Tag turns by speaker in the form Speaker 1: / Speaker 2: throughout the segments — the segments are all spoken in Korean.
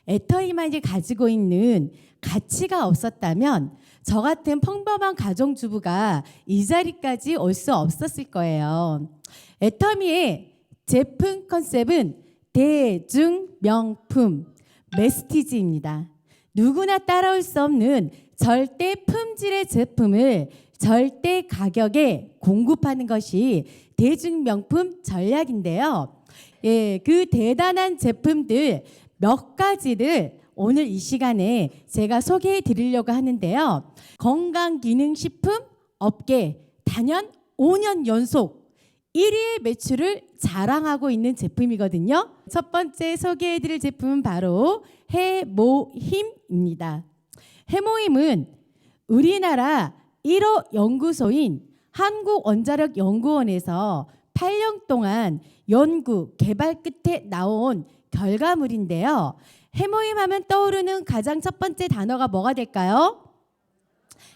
Speaker 1: 애터미만이 가지고 있는 가치가 없었다면 저 같은 평범한 가정주부가 이 자리까지 올 수 없었을 거예요. 애터미의 제품 컨셉은 대중명품, 메스티지입니다. 누구나 따라올 수 없는 절대 품질의 제품을 절대 가격에 공급하는 것이 대중명품 전략인데요. 그 대단한 제품들 몇 가지를 오늘 이 시간에 제가 소개해 드리려고 하는데요. 건강기능식품 업계 단연 5년 연속 1위의 매출을 자랑하고 있는 제품이거든요. 첫 번째 소개해 드릴 제품은 바로 해모힘입니다. 해모힘은 우리나라 1호 연구소인 한국원자력연구원에서 8년 동안 연구 개발 끝에 나온 결과물인데요. 해모힘 하면 떠오르는 가장 첫 번째 단어가 뭐가 될까요?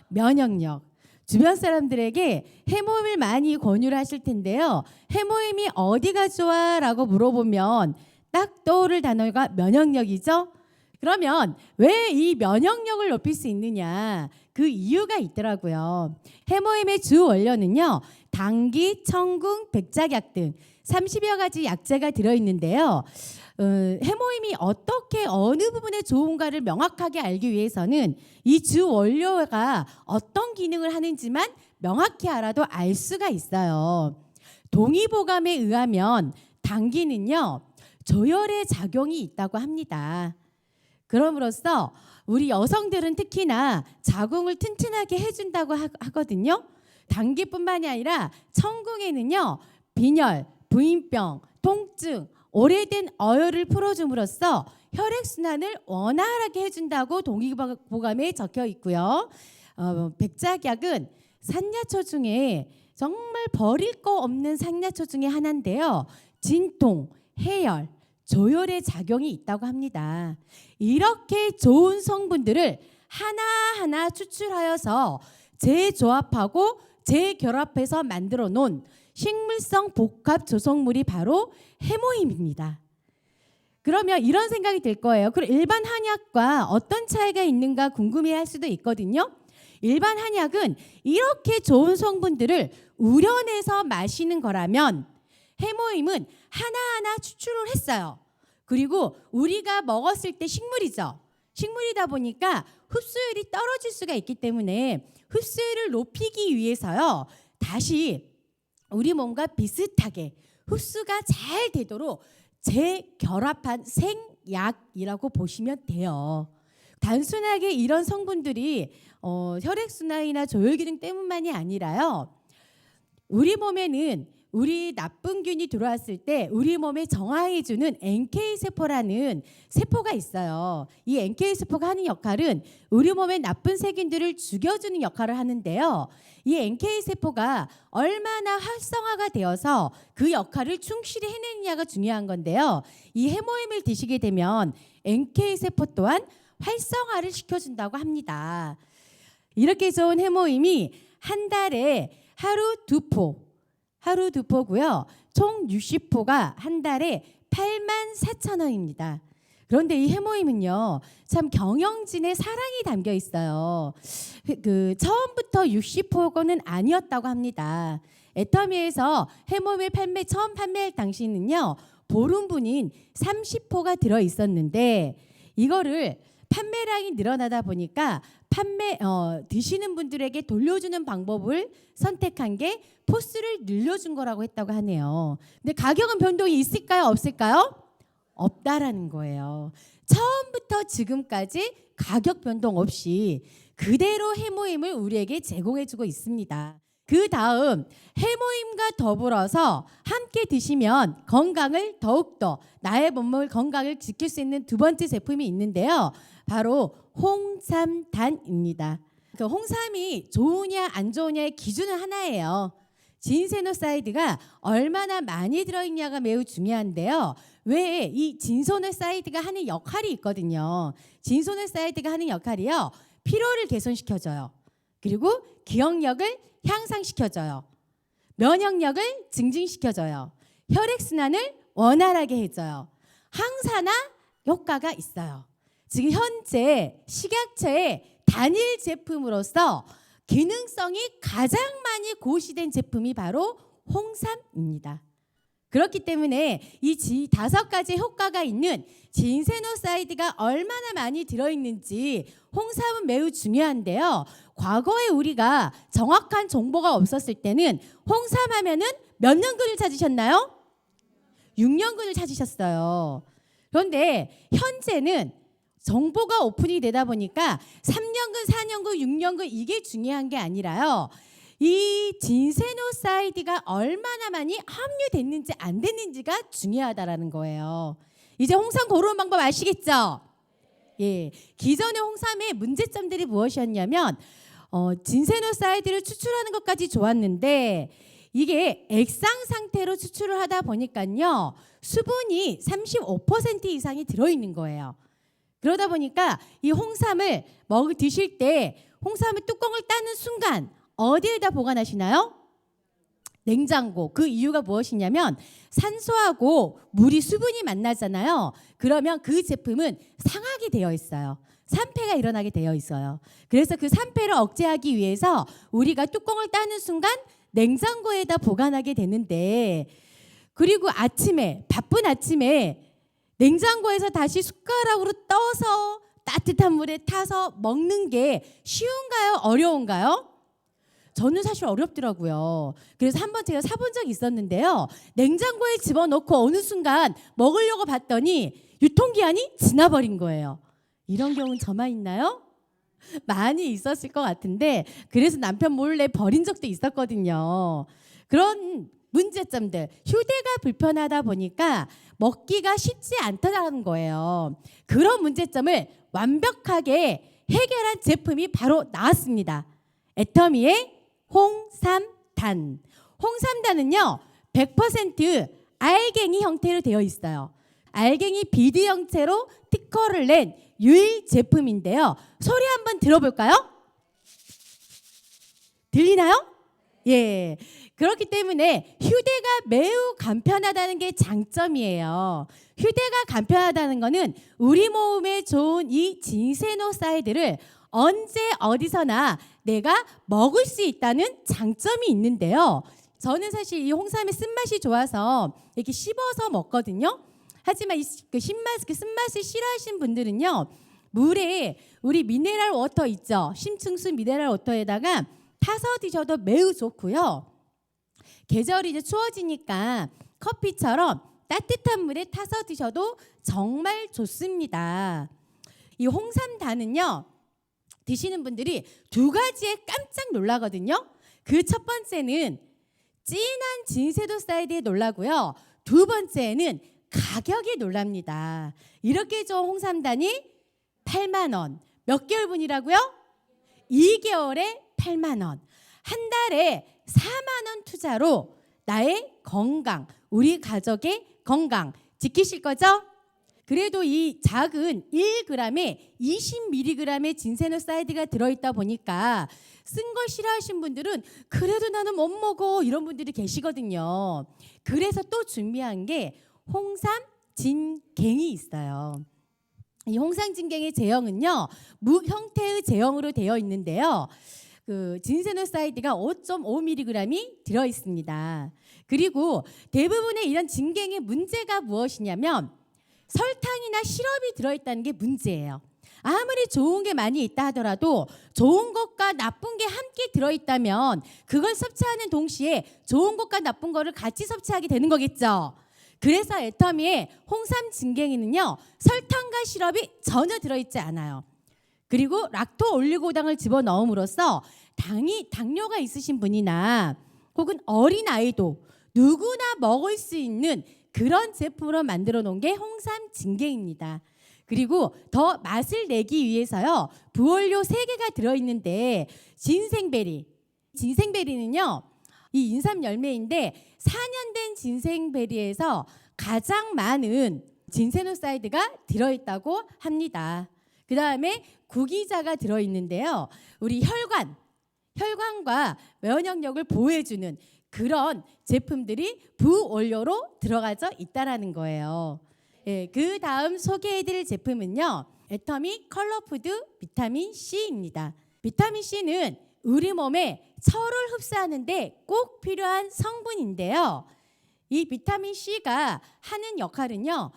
Speaker 1: 면역력. 주변 사람들에게 해모힘을 많이 권유를 하실 텐데요. 해모힘이 어디가 좋아? 라고 물어보면 딱 떠오를 단어가 면역력이죠. 그러면 왜 이 면역력을 높일 수 있느냐? 그 이유가 있더라고요. 해모힘의 주 원료는요. 당귀, 청궁, 백작약 등 30여 가지 약재가 들어있는데요. 해모힘이 어떻게 어느 부분에 좋은가를 명확하게 알기 위해서는 이 주 원료가 어떤 기능을 하는지만 명확히 알아도 알 수가 있어요. 동의보감에 의하면 당귀는요. 조혈의 작용이 있다고 합니다. 그럼으로써 우리 여성들은 특히나 자궁을 튼튼하게 해준다고 하거든요. 당귀뿐만이 아니라 청궁에는요. 빈혈, 부인병, 통증, 오래된 어혈을 풀어줌으로써 혈액순환을 원활하게 해준다고 동의보감에 적혀 있고요. 백작약은 산야초 중에 정말 버릴 거 없는 산야초 중에 하나인데요. 진통, 해열, 조혈의 작용이 있다고 합니다. 이렇게 좋은 성분들을 하나하나 추출하여서 재조합하고 재결합해서 만들어 놓은 식물성 복합 조성물이 바로 해모힘입니다. 그러면 이런 생각이 들 거예요. 그럼 일반 한약과 어떤 차이가 있는가 궁금해할 수도 있거든요. 일반 한약은 이렇게 좋은 성분들을 우려내서 마시는 거라면 해모힘은 하나하나 추출을 했어요. 그리고 우리가 먹었을 때 식물이죠. 식물이다 보니까 흡수율이 떨어질 수가 있기 때문에 흡수율을 높이기 위해서요. 다시 우리 몸과 비슷하게 흡수가 잘 되도록 재결합한 생약이라고 보시면 돼요. 단순하게 이런 성분들이 혈액순환이나 조혈기능 때문만이 아니라요. 우리 몸에는 우리 나쁜균이 들어왔을 때 우리 몸에 정화해주는 NK세포라는 세포가 있어요. 이 NK세포가 하는 역할은 우리 몸의 나쁜 세균들을 죽여주는 역할을 하는데요. 이 NK세포가 얼마나 활성화가 되어서 그 역할을 충실히 해내느냐가 중요한 건데요. 이 해모임을 드시게 되면 NK세포 또한 활성화를 시켜준다고 합니다. 이렇게 좋은 해모임이 한 달에 하루 두 포고요. 총 60포가 한 달에 84,000원입니다. 그런데 이 해모임은요, 참 경영진의 사랑이 담겨 있어요. 처음부터 60포는 아니었다고 합니다. 애터미에서 해모임을 처음 판매할 당시는요, 보름분인 30포가 들어 있었는데 이거를 판매량이 늘어나다 보니까 드시는 분들에게 돌려주는 방법을 선택한 게 포스를 늘려준 거라고 했다고 하네요. 근데 가격은 변동이 있을까요? 없을까요? 없다라는 거예요. 처음부터 지금까지 가격 변동 없이 그대로 해모임을 우리에게 제공해주고 있습니다. 그 다음 해모임과 더불어서 함께 드시면 건강을 더욱더 나의 몸을 건강을 지킬 수 있는 두 번째 제품이 있는데요. 바로 홍삼단입니다. 그 홍삼이 좋으냐 안 좋으냐의 기준은 하나예요. 진세노사이드가 얼마나 많이 들어있냐가 매우 중요한데요. 왜 이 진소노사이드가 하는 역할이 있거든요. 진소노사이드가 하는 역할이요. 피로를 개선시켜줘요. 그리고 기억력을 향상시켜줘요. 면역력을 증진시켜줘요. 혈액순환을 원활하게 해줘요. 항산화 효과가 있어요. 지금 현재 식약처의 단일 제품으로서 기능성이 가장 많이 고시된 제품이 바로 홍삼입니다. 그렇기 때문에 이 5가지 효과가 있는 진세노사이드가 얼마나 많이 들어있는지 홍삼은 매우 중요한데요. 과거에 우리가 정확한 정보가 없었을 때는 홍삼 하면은 몇 년근을 찾으셨나요? 6년근을 찾으셨어요. 그런데 현재는 정보가 오픈이 되다 보니까 3년근, 4년근, 6년근 이게 중요한 게 아니라요. 이 진세노사이드가 얼마나 많이 함유됐는지 안 됐는지가 중요하다라는 거예요. 이제 홍삼 고르는 방법 아시겠죠? 예, 기존의 홍삼의 문제점들이 무엇이었냐면 진세노사이드를 추출하는 것까지 좋았는데 이게 액상 상태로 추출을 하다 보니까요. 수분이 35% 이상이 들어있는 거예요. 그러다 보니까 이 홍삼을 드실 때 홍삼의 뚜껑을 따는 순간 어디에다 보관하시나요? 냉장고. 그 이유가 무엇이냐면 산소하고 물이 수분이 만나잖아요. 그러면 그 제품은 상하게 되어 있어요. 산패가 일어나게 되어 있어요. 그래서 그 산패를 억제하기 위해서 우리가 뚜껑을 따는 순간 냉장고에다 보관하게 되는데 그리고 바쁜 아침에 냉장고에서 다시 숟가락으로 떠서 따뜻한 물에 타서 먹는 게 쉬운가요? 어려운가요? 저는 사실 어렵더라고요. 그래서 한번 제가 사본 적이 있었는데요. 냉장고에 집어넣고 어느 순간 먹으려고 봤더니 유통기한이 지나버린 거예요. 이런 경우는 저만 있나요? 많이 있었을 것 같은데 그래서 남편 몰래 버린 적도 있었거든요. 그런 문제점들, 휴대가 불편하다 보니까 먹기가 쉽지 않다는 거예요. 그런 문제점을 완벽하게 해결한 제품이 바로 나왔습니다. 애터미의 홍삼단. 홍삼단은요 100% 알갱이 형태로 되어 있어요. 알갱이 비드 형태로 특허를 낸 유일 제품인데요. 소리 한번 들어볼까요? 들리나요? 예. 그렇기 때문에 휴대가 매우 간편하다는 게 장점이에요. 휴대가 간편하다는 거는 우리 몸에 좋은 이 진세노사이드를 언제 어디서나 내가 먹을 수 있다는 장점이 있는데요. 저는 사실 이 홍삼의 쓴맛이 좋아서 이렇게 씹어서 먹거든요. 하지만 그 쓴맛을 싫어하시는 분들은요. 물에 우리 미네랄 워터 있죠. 심층수 미네랄 워터에다가 타서 드셔도 매우 좋고요. 계절이 이제 추워지니까 커피처럼 따뜻한 물에 타서 드셔도 정말 좋습니다. 이 홍삼단은요. 드시는 분들이 2가지에 깜짝 놀라거든요. 그 첫 번째는 진한 진세노사이드에 놀라고요. 2번째는 가격이 놀랍니다. 이렇게 좋은 홍삼단이 8만 원. 몇 개월분이라고요? 2개월에 8만 원. 한 달에 4만 원 투자로 나의 건강, 우리 가족의 건강 지키실 거죠? 그래도 이 작은 1g에 20mg의 진세노사이드가 들어있다 보니까 쓴 걸 싫어하신 분들은 그래도 나는 못 먹어 이런 분들이 계시거든요. 그래서 또 준비한 게 홍삼 진갱이 있어요. 이 홍삼 진갱의 제형은요 무 형태의 제형으로 되어 있는데요. 그 진세노사이드가 5.5mg이 들어 있습니다. 그리고 대부분의 이런 진갱의 문제가 무엇이냐면 설탕이나 시럽이 들어있다는 게 문제예요. 아무리 좋은 게 많이 있다 하더라도 좋은 것과 나쁜 게 함께 들어있다면 그걸 섭취하는 동시에 좋은 것과 나쁜 거를 같이 섭취하게 되는 거겠죠. 그래서 애터미의 홍삼 진갱이는요 설탕과 시럽이 전혀 들어있지 않아요. 그리고 락토 올리고당을 집어넣음으로써 당뇨가 있으신 분이나 혹은 어린아이도 누구나 먹을 수 있는 그런 제품으로 만들어 놓은 게 홍삼 진갱입니다. 그리고 더 맛을 내기 위해서요. 부원료 3개가 들어있는데 진생베리는요. 이 인삼 열매인데 4년 된 진생베리에서 가장 많은 진세노사이드가 들어있다고 합니다. 그 다음에 구기자가 들어있는데요. 우리 혈관과 면역력을 보호해주는 그런 제품들이 부원료로 들어가져 있다라는 거예요. 예, 그 다음 소개해드릴 제품은요. 애터미 컬러푸드 비타민 C입니다. 비타민 C는 우리 몸에 철을 흡수하는데 꼭 필요한 성분인데요. 이 비타민 C가 하는 역할은요,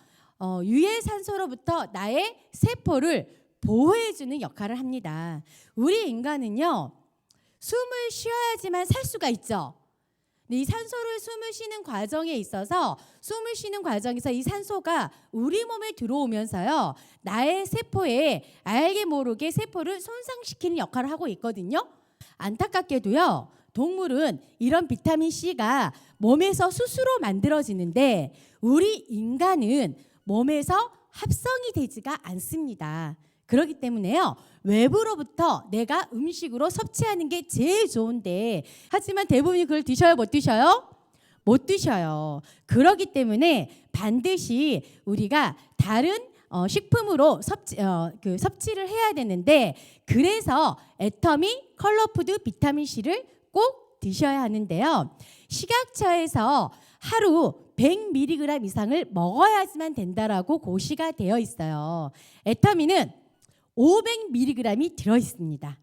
Speaker 1: 유해산소로부터 나의 세포를 보호해주는 역할을 합니다. 우리 인간은요, 숨을 쉬어야지만 살 수가 있죠. 근데 이 산소를 숨을 쉬는 과정에 있어서 숨을 쉬는 과정에서 이 산소가 우리 몸에 들어오면서요, 나의 세포에 알게 모르게 세포를 손상시키는 역할을 하고 있거든요. 안타깝게도요, 동물은 이런 비타민 C가 몸에서 스스로 만들어지는데 우리 인간은 몸에서 합성이 되지가 않습니다. 그렇기 때문에요, 외부로부터 내가 음식으로 섭취하는 게 제일 좋은데, 하지만 대부분이 그걸 드셔요? 못 드셔요? 못 드셔요. 그렇기 때문에 반드시 우리가 다른 식품으로 섭취를 해야 되는데, 그래서 애터미 컬러푸드 비타민 C를 꼭 드셔야 하는데요. 식약처에서 하루 100mg 이상을 먹어야지만 된다라고 고시가 되어 있어요. 애터미는 500mg이 들어있습니다.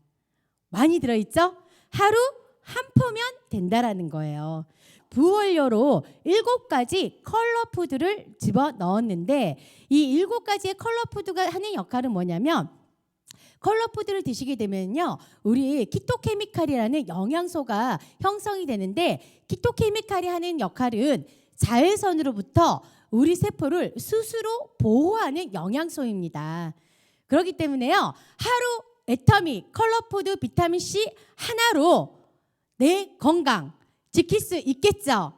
Speaker 1: 많이 들어있죠? 하루 한 포면 된다라는 거예요. 부원료로 7가지 컬러푸드를 집어넣었는데, 이 7가지의 컬러푸드가 하는 역할은 뭐냐면, 컬러푸드를 드시게 되면요, 우리 키토케미칼이라는 영양소가 형성이 되는데, 키토케미칼이 하는 역할은 자외선으로부터 우리 세포를 스스로 보호하는 영양소입니다. 그렇기 때문에요, 하루 애터미 컬러푸드 비타민 C 하나로 내 건강 지킬 수 있겠죠?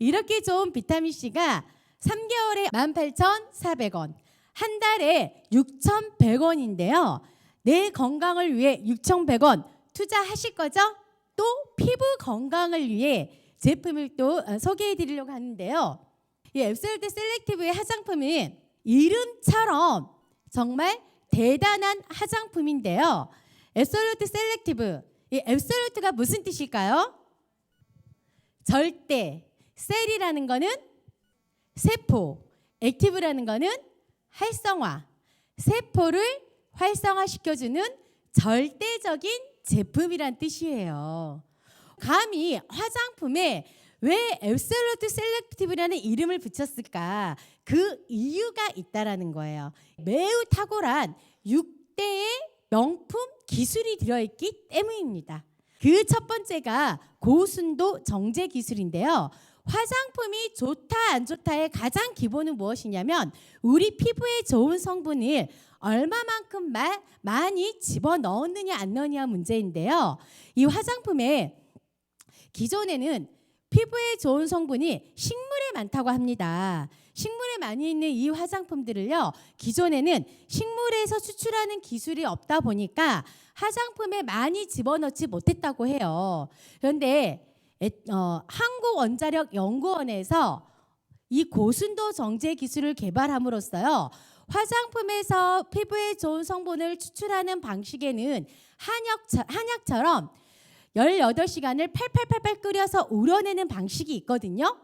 Speaker 1: 이렇게 좋은 비타민 C가 3개월에 18,400원, 한 달에 6,100원인데요. 내 건강을 위해 6,100원 투자하실 거죠? 또 피부 건강을 위해 제품을 또 소개해 드리려고 하는데요. 이 앱솔루트 셀렉티브의 화장품은 이름처럼 정말 대단한 화장품인데요. 앱솔루트 셀렉티브, 이 앱솔루트가 무슨 뜻일까요? 절대, 셀이라는 거는 세포, 액티브라는 거는 활성화, 세포를 활성화시켜주는 절대적인 제품이란 뜻이에요. 감히 화장품에 왜 앱솔루트 셀렉티브라는 이름을 붙였을까? 그 이유가 있다라는 거예요. 매우 탁월한 6대의 명품 기술이 들어있기 때문입니다. 그 첫 번째가 고순도 정제 기술인데요. 화장품이 좋다 안 좋다의 가장 기본은 무엇이냐면, 우리 피부에 좋은 성분을 얼마만큼 많이 집어넣었느냐 안 넣느냐 문제인데요. 이 화장품에 기존에는 피부에 좋은 성분이 식물에 많다고 합니다. 식물에 많이 있는 이 화장품들을요, 기존에는 식물에서 추출하는 기술이 없다 보니까 화장품에 많이 집어넣지 못했다고 해요. 그런데 한국원자력연구원에서 이 고순도 정제 기술을 개발함으로써요, 화장품에서 피부에 좋은 성분을 추출하는 방식에는 한약처럼 18시간을 팔팔팔팔 끓여서 우려내는 방식이 있거든요.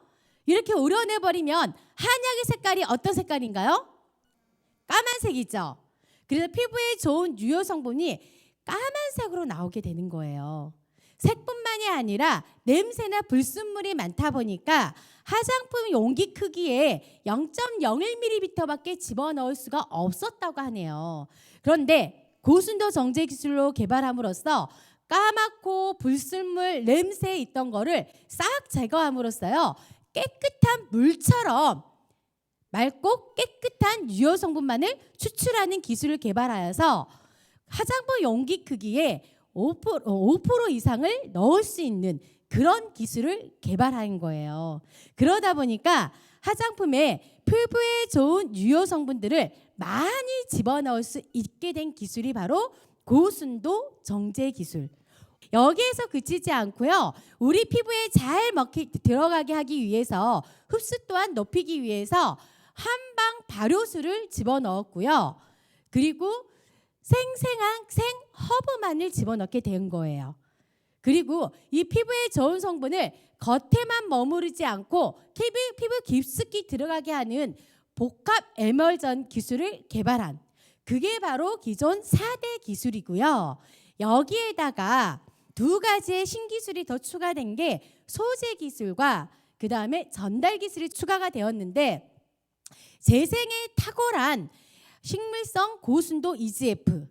Speaker 1: 이렇게 우려내버리면 한약의 색깔이 어떤 색깔인가요? 까만색이죠. 그래서 피부에 좋은 유효 성분이 까만색으로 나오게 되는 거예요. 색뿐만이 아니라 냄새나 불순물이 많다 보니까 화장품 용기 크기에 0.01ml밖에 집어넣을 수가 없었다고 하네요. 그런데 고순도 정제 기술로 개발함으로써 까맣고 불순물 냄새 있던 거를 싹 제거함으로써요, 깨끗한 물처럼 맑고 깨끗한 유효 성분만을 추출하는 기술을 개발하여서 화장품 용기 크기에 5% 이상을 넣을 수 있는 그런 기술을 개발한 거예요. 그러다 보니까 화장품에 피부에 좋은 유효 성분들을 많이 집어넣을 수 있게 된 기술이 바로 고순도 정제 기술. 여기에서 그치지 않고요, 우리 피부에 잘 들어가게 하기 위해서, 흡수 또한 높이기 위해서 한방 발효수를 집어넣었고요. 그리고 생생한 생허브만을 집어넣게 된 거예요. 그리고 이 피부에 좋은 성분을 겉에만 머무르지 않고 피부 깊숙이 들어가게 하는 복합 에멀전 기술을 개발한, 그게 바로 기존 4대 기술이고요. 여기에다가 두 가지의 신기술이 더 추가된 게 소재 기술과 그 다음에 전달 기술이 추가가 되었는데, 재생에 탁월한 식물성 고순도 EGF,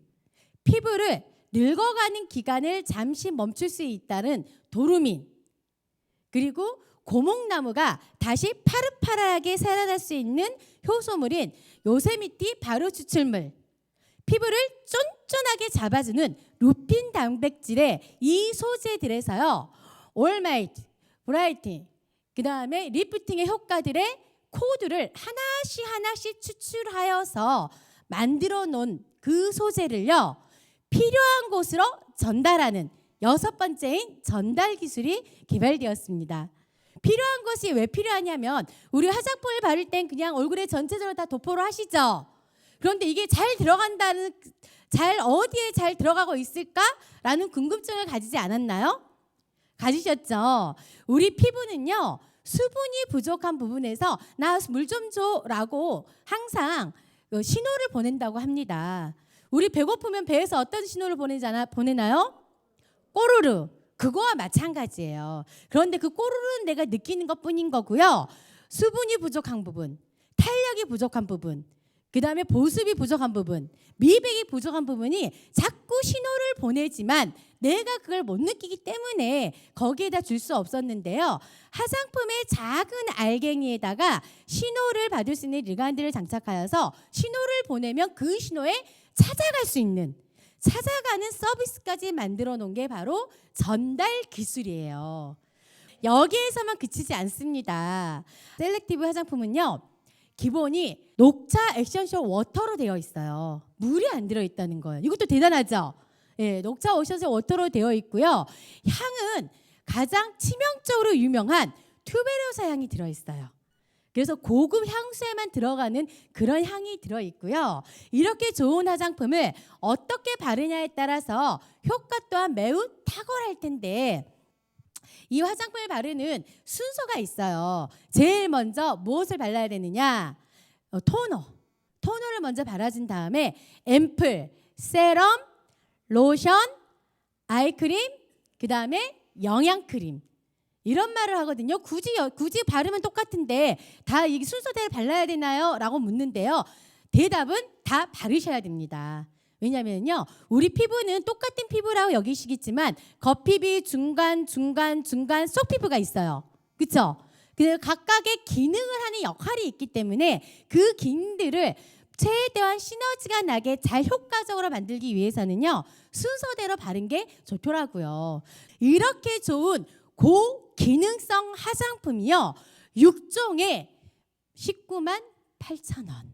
Speaker 1: 피부를 늙어가는 기간을 잠시 멈출 수 있다는 도루민, 그리고 고목나무가 다시 파릇파릇하게 살아날 수 있는 효소물인 요세미티 발효 추출물, 피부를 쫀쫀하게 잡아주는 루핀 단백질의 이 소재들에서요, 올마이트, 브라이팅, 그 다음에 리프팅의 효과들의 코드를 하나씩 추출하여서 만들어 놓은 그 소재를요, 필요한 곳으로 전달하는 6번째인 전달 기술이 개발되었습니다. 필요한 것이 왜 필요하냐면, 우리 화장품을 바를 땐 그냥 얼굴에 전체적으로 다 도포를 하시죠. 그런데 이게 잘 어디에 잘 들어가고 있을까라는 궁금증을 가지지 않았나요? 가지셨죠? 우리 피부는요, 수분이 부족한 부분에서 나 물 좀 줘라고 항상 신호를 보낸다고 합니다. 우리 배고프면 배에서 어떤 신호를 보내나요? 꼬르르. 그거와 마찬가지예요. 그런데 그 꼬르르는 내가 느끼는 것뿐인 거고요. 수분이 부족한 부분, 탄력이 부족한 부분, 그 다음에 보습이 부족한 부분, 미백이 부족한 부분이 자꾸 신호를 보내지만 내가 그걸 못 느끼기 때문에 거기에다 줄 수 없었는데요. 화장품의 작은 알갱이에다가 신호를 받을 수 있는 르간들을 장착하여서 신호를 보내면 그 신호에 찾아가는 서비스까지 만들어 놓은 게 바로 전달 기술이에요. 여기에서만 그치지 않습니다. 셀렉티브 화장품은요, 기본이 녹차 액션쇼 워터로 되어 있어요. 물이 안 들어있다는 거예요. 이것도 대단하죠? 예, 녹차 액션쇼 워터로 되어 있고요. 향은 가장 치명적으로 유명한 튜베로사 향이 들어있어요. 그래서 고급 향수에만 들어가는 그런 향이 들어있고요. 이렇게 좋은 화장품을 어떻게 바르냐에 따라서 효과 또한 매우 탁월할 텐데, 이 화장품을 바르는 순서가 있어요. 제일 먼저 무엇을 발라야 되느냐? 토너를 먼저 발라준 다음에 앰플, 세럼, 로션, 아이크림, 그 다음에 영양크림, 이런 말을 하거든요. 굳이 바르면 똑같은데 다 이 순서대로 발라야 되나요? 라고 묻는데요. 대답은 다 바르셔야 됩니다. 왜냐면요, 우리 피부는 똑같은 피부라고 여기시겠지만 겉피부, 중간, 속피부가 있어요. 그렇죠? 각각의 기능을 하는 역할이 있기 때문에 그 기능들을 최대한 시너지가 나게 잘 효과적으로 만들기 위해서는요, 순서대로 바른 게 좋더라고요. 이렇게 좋은 고기능성 화장품이요, 6종에 19만 8천 원.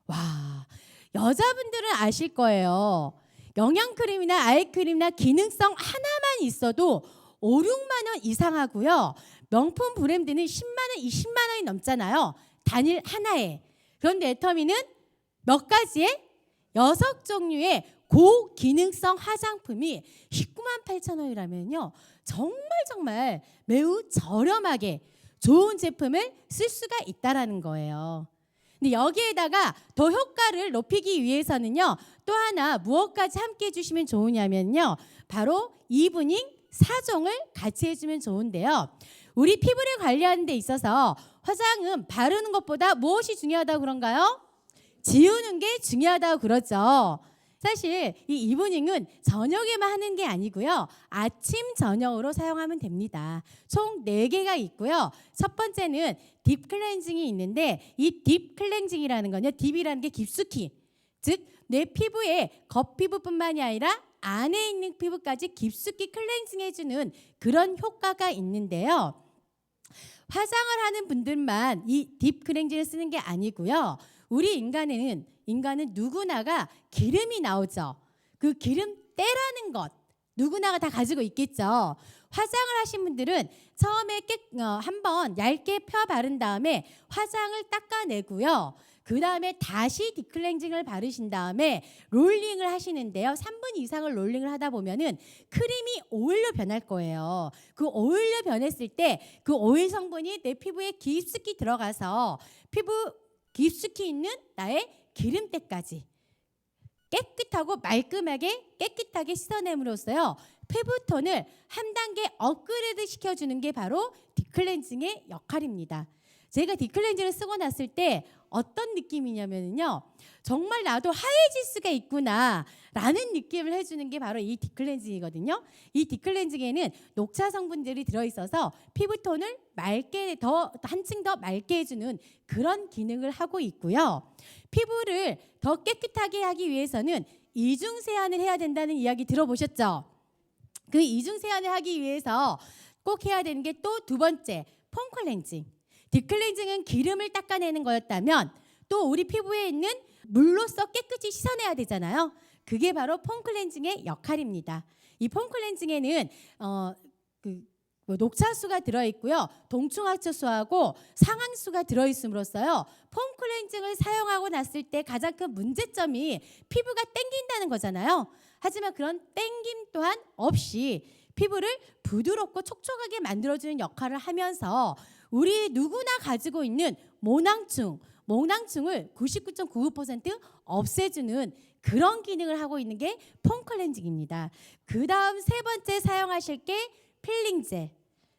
Speaker 1: 와, 여자분들은 아실 거예요. 영양크림이나 아이크림이나 기능성 하나만 있어도 5, 6만 원 이상 하고요. 명품 브랜드는 10만 원, 20만 원이 넘잖아요. 단일 하나에. 그런데 애터미는 몇 가지의 6종류의 고기능성 화장품이 19만 8천 원이라면요, 정말 매우 저렴하게 좋은 제품을 쓸 수가 있다라는 거예요. 근데 여기에다가 더 효과를 높이기 위해서는요, 또 하나 무엇까지 함께 해주시면 좋으냐면요, 바로 이브닝 4종을 같이 해주면 좋은데요. 우리 피부를 관리하는 데 있어서 화장은 바르는 것보다 무엇이 중요하다고 그런가요? 지우는 게 중요하다고 그러죠. 사실 이 이브닝은 저녁에만 하는 게 아니고요, 아침, 저녁으로 사용하면 됩니다. 총 4개가 있고요. 첫 번째는 딥 클렌징이 있는데, 이 딥 클렌징이라는 건요, 딥이라는 게 깊숙이, 즉 내 피부의 겉피부뿐만이 아니라 안에 있는 피부까지 깊숙이 클렌징 해주는 그런 효과가 있는데요. 화장을 하는 분들만 이 딥 클렌징을 쓰는 게 아니고요, 우리 인간은 누구나가 기름이 나오죠. 그 기름때라는 것 누구나가 다 가지고 있겠죠. 화장을 하신 분들은 처음에 한번 얇게 펴 바른 다음에 화장을 닦아내고요. 그 다음에 다시 딥클렌징을 바르신 다음에 롤링을 하시는데요. 3분 이상을 롤링을 하다 보면은 크림이 오일로 변할 거예요. 그 오일로 변했을 때 그 오일 성분이 내 피부에 깊숙이 들어가서 피부 깊숙이 있는 나의 기름때까지 깨끗하고 말끔하게 깨끗하게 씻어냄으로써요. 피부톤을 한 단계 업그레이드 시켜주는 게 바로 딥클렌징의 역할입니다. 제가 딥클렌징을 쓰고 났을 때 어떤 느낌이냐면요. 정말 나도 하얘질 수가 있구나 라는 느낌을 해주는 게 바로 이 딥클렌징이거든요. 이 딥클렌징에는 녹차 성분들이 들어있어서 피부톤을 맑게 한층 더 맑게 해주는 그런 기능을 하고 있고요. 피부를 더 깨끗하게 하기 위해서는 이중 세안을 해야 된다는 이야기 들어보셨죠? 그 이중 세안을 하기 위해서 꼭 해야 되는 게 또 두 번째, 폼 클렌징. 딥클렌징은 기름을 닦아내는 거였다면 또 우리 피부에 있는 물로써 깨끗이 씻어내야 되잖아요. 그게 바로 폼 클렌징의 역할입니다. 이 폼 클렌징에는 녹차수가 들어있고요. 동충하초수하고 상황수가 들어있음으로써요. 폼 클렌징을 사용하고 났을 때 가장 큰 문제점이 피부가 땡긴다는 거잖아요. 하지만 그런 땡김 또한 없이 피부를 부드럽고 촉촉하게 만들어주는 역할을 하면서 우리 누구나 가지고 있는 모낭충을 99.99% 없애주는 그런 기능을 하고 있는 게 폼 클렌징입니다. 그 다음 세 번째 사용하실 게 필링젤.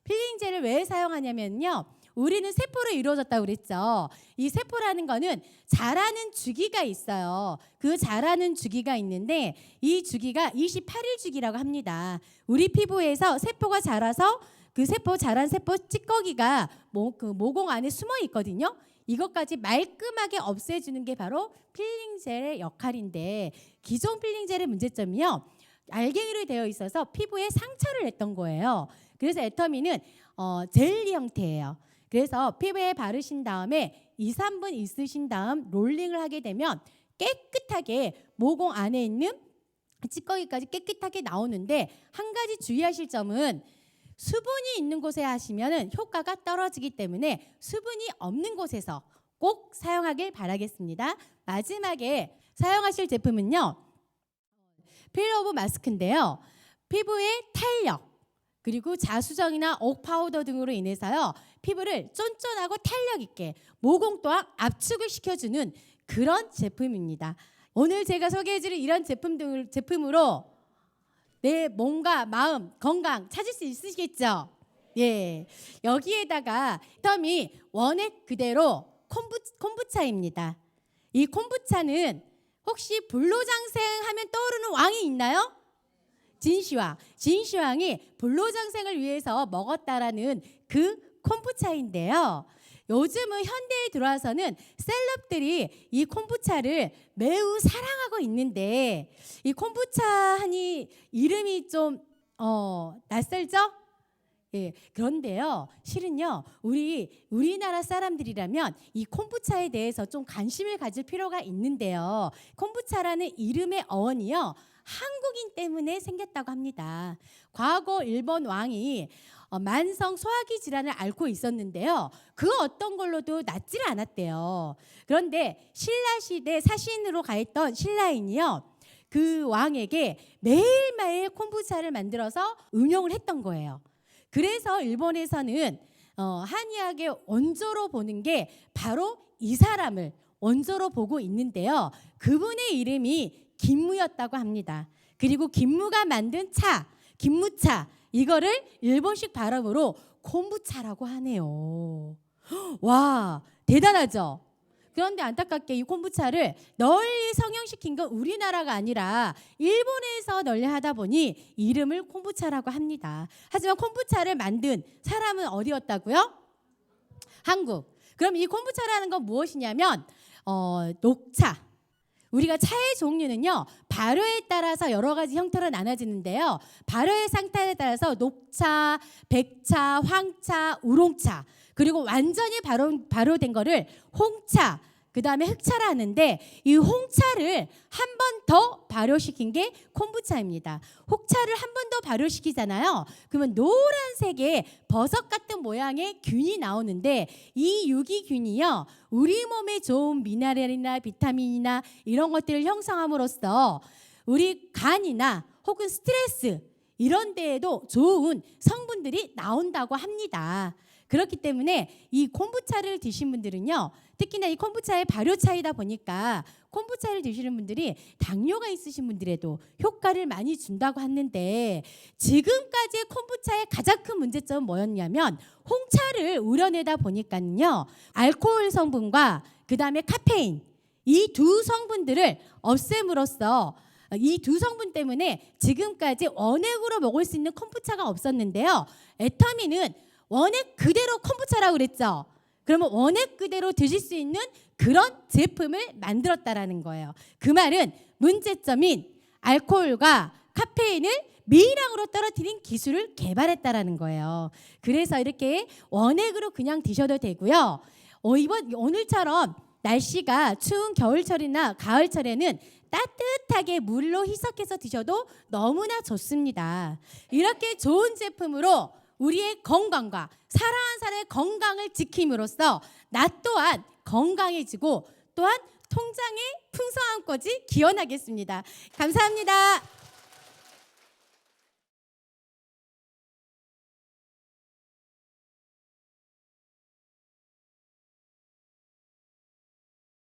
Speaker 1: 필링젤을 왜 사용하냐면요. 우리는 세포로 이루어졌다고 그랬죠. 이 세포라는 거는 자라는 주기가 있어요. 그 자라는 주기가 있는데 이 주기가 28일 주기라고 합니다. 우리 피부에서 세포가 자라서 그 자란 세포 찌꺼기가 그 모공 안에 숨어 있거든요. 이것까지 말끔하게 없애주는 게 바로 필링젤의 역할인데 기존 필링젤의 문제점이요. 알갱이로 되어 있어서 피부에 상처를 냈던 거예요. 그래서 애터미는 젤리 형태예요. 그래서 피부에 바르신 다음에 2, 3분 있으신 다음 롤링을 하게 되면 깨끗하게 모공 안에 있는 찌꺼기까지 깨끗하게 나오는데 한 가지 주의하실 점은 수분이 있는 곳에 하시면 효과가 떨어지기 때문에 수분이 없는 곳에서 꼭 사용하길 바라겠습니다. 마지막에 사용하실 제품은요. 필러 오브 마스크인데요. 피부의 탄력 그리고 자수정이나 옥 파우더 등으로 인해서요. 피부를 쫀쫀하고 탄력 있게 모공 또한 압축을 시켜주는 그런 제품입니다. 오늘 제가 소개해드릴 이런 제품으로 내 몸과 마음, 건강 찾을 수 있으시겠죠? 예, 여기에다가 텀이 원액 그대로 콤부차입니다. 이 콤부차는 혹시 불로장생 하면 떠오르는 왕이 있나요? 진시황. 진시황이 불로장생을 위해서 먹었다라는 그 콤부차인데요. 요즘은 현대에 들어와서는 셀럽들이 이 콤부차를 매우 사랑하고 있는데 이 콤부차 하니 이름이 좀 낯설죠? 예, 그런데요. 실은요. 우리나라 사람들이라면 이 콤부차에 대해서 좀 관심을 가질 필요가 있는데요. 콤부차라는 이름의 어원이요. 한국인 때문에 생겼다고 합니다. 과거 일본 왕이 만성 소화기 질환을 앓고 있었는데요. 그 어떤 걸로도 낫지를 않았대요. 그런데 신라 시대 사신으로 가있던 신라인이요. 그 왕에게 매일매일 콤부차를 만들어서 응용을 했던 거예요. 그래서 일본에서는 한의학의 원조로 보는 게 바로 이 사람을 원조로 보고 있는데요. 그분의 이름이 김무였다고 합니다. 그리고 김무가 만든 차, 김무차 이거를 일본식 발음으로 콤부차라고 하네요. 와, 대단하죠? 그런데 안타깝게 이 콤부차를 널리 성형시킨 건 우리나라가 아니라 일본에서 널리 하다 보니 이름을 콤부차라고 합니다. 하지만 콤부차를 만든 사람은 어디였다고요? 한국. 그럼 이 콤부차라는 건 무엇이냐면 녹차. 우리가 차의 종류는요. 발효에 따라서 여러 가지 형태로 나눠지는데요. 발효의 상태에 따라서 녹차, 백차, 황차, 우롱차 그리고 완전히 발효된 거를 홍차, 그 다음에 흑차라 하는데 이 홍차를 한 번 더 발효시킨 게 콤부차입니다. 홍차를 한 번 더 발효시키잖아요. 그러면 노란색의 버섯 같은 모양의 균이 나오는데 이 유기균이요. 우리 몸에 좋은 미네랄이나 비타민이나 이런 것들을 형성함으로써 우리 간이나 혹은 스트레스 이런 데에도 좋은 성분들이 나온다고 합니다. 그렇기 때문에 이 콤부차를 드신 분들은요, 특히나 이 콤부차의 발효차이다 보니까 콤부차를 드시는 분들이 당뇨가 있으신 분들에도 효과를 많이 준다고 하는데, 지금까지의 콤부차의 가장 큰 문제점은 뭐였냐면 홍차를 우려내다 보니까요, 알코올 성분과 그 다음에 카페인, 이 두 성분들을 없앰으로써 이 두 성분 때문에 지금까지 원액으로 먹을 수 있는 콤부차가 없었는데요, 애터미는 원액 그대로 콤부차라고 그랬죠. 그러면 원액 그대로 드실 수 있는 그런 제품을 만들었다라는 거예요. 그 말은 문제점인 알코올과 카페인을 미량으로 떨어뜨린 기술을 개발했다라는 거예요. 그래서 이렇게 원액으로 그냥 드셔도 되고요. 오늘처럼 날씨가 추운 겨울철이나 가을철에는 따뜻하게 물로 희석해서 드셔도 너무나 좋습니다. 이렇게 좋은 제품으로 우리의 건강과 사랑하는 사람의 건강을 지킴으로써 나 또한 건강해지고 또한 통장의 풍성한 것이 기원하겠습니다. 감사합니다.